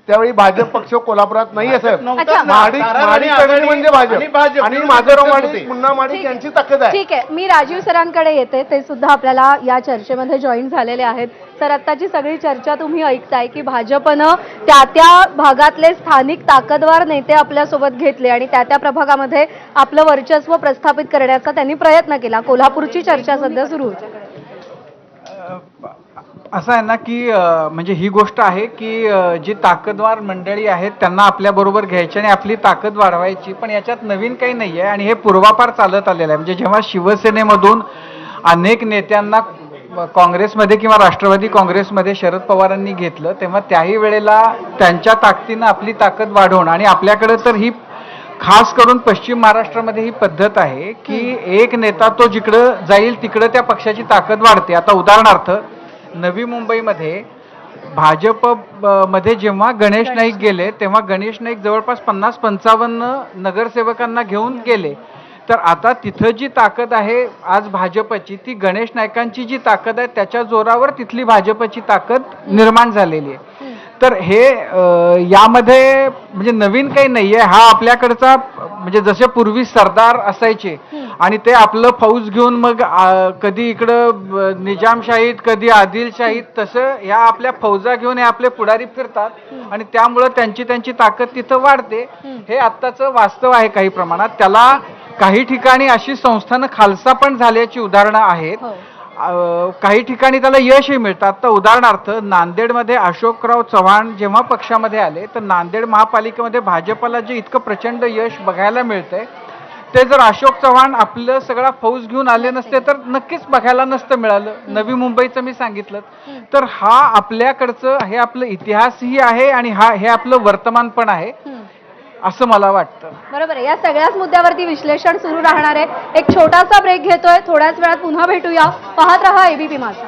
त्यावेळी भाजप पक्ष कोल्हापुरात नाही आहे अच्छा. माडिक म्हणजे भाजप आणि माधवराव माडिक, मुन्ना माडिक यांची ताकद आहे. ठीक आहे, मी राजीव सरांकडे येते, ते सुद्धा आपल्याला या चर्चेमध्ये जॉईन झालेले आहेत. सर, आत्ताची सगळी चर्चा तुम्ही ऐकताय की भाजपनं त्या भागातले स्थानिक ताकदवार नेते आपल्यासोबत घेतले आणि त्या प्रभागामध्ये आपलं वर्चस्व प्रस्थापित करण्याचा त्यांनी प्रयत्न केला. कोल्हापूरची चर्चा सध्या सुरू होती. असं आहे ना की म्हणजे ही गोष्ट आहे की जी ताकदवार मंडळी आहेत त्यांना आपल्याबरोबर घ्यायची आणि आपली ताकद वाढवायची, पण याच्यात नवीन काही नाही आहे आणि हे पूर्वापार चालत आलेलं आहे. म्हणजे जेव्हा शिवसेनेमधून अनेक नेत्यांना काँग्रेसमध्ये किंवा राष्ट्रवादी काँग्रेसमध्ये शरद पवारांनी घेतलं, तेव्हा त्याही वेळेला त्यांच्या ताकदीनं आपली ताकद वाढवणं आणि आपल्याकडे तर ही खास करून पश्चिम महाराष्ट्रामध्ये ही पद्धत आहे की एक नेता तो जिकडं जाईल तिकडं त्या पक्षाची ताकद वाढते. आता उदाहरणार्थ नवी मुंबईमध्ये भाजप मध्ये जेव्हा गणेश नाईक गेले तेव्हा गणेश नाईक जवळपास 50-55 नगरसेवकांना घेऊन गेले. तर आता तिथं जी ताकद आहे आज भाजपची, ती गणेश नाईकांची जी ताकद आहे त्याच्या जोरावर तिथली भाजपची ताकद निर्माण झालेली आहे. तर हे यामध्ये म्हणजे नवीन काही नाहीये. हा आपल्याकडचा म्हणजे जसे पूर्वी सरदार असायचे आणि ते आपलं फौज घेऊन मग कधी इकडं निजामशाहीत कधी आदिलशाहीत, तसं ह्या आपल्या फौजा घेऊन हे आपले पुढारी फिरतात आणि त्यामुळं त्यांची ताकद तिथं वाढते. हे आत्ताचं वास्तव आहे काही प्रमाणात. त्याला काही ठिकाणी अशी संस्थानं खालसा पण झाल्याची उदाहरणं आहेत. काही ठिकाणी त्याला यशही मिळतं. आता उदाहरणार्थ नांदेडमध्ये अशोकराव चव्हाण जेव्हा पक्षामध्ये आले तर नांदेड महापालिकेमध्ये भाजपला जे इतकं प्रचंड यश बघायला मिळतंय ते जर अशोक चव्हाण आपलं सगळा फौज घेऊन आले नसते तर नक्कीच बघायला नसतं मिळालं. नवी मुंबईचं मी सांगितलं. तर हा आपल्याकडचं हे आपलं इतिहासही आहे आणि हे आपलं वर्तमान पण आहे असं मला वाटतं. बरोबर आहे. या सगळ्याच मुद्द्यावरती विश्लेषण सुरू राहणार आहे. एक छोटासा ब्रेक घेतोय, थोड्याच वेळात पुन्हा भेटूया. पाहत रहा एबीपी माझा.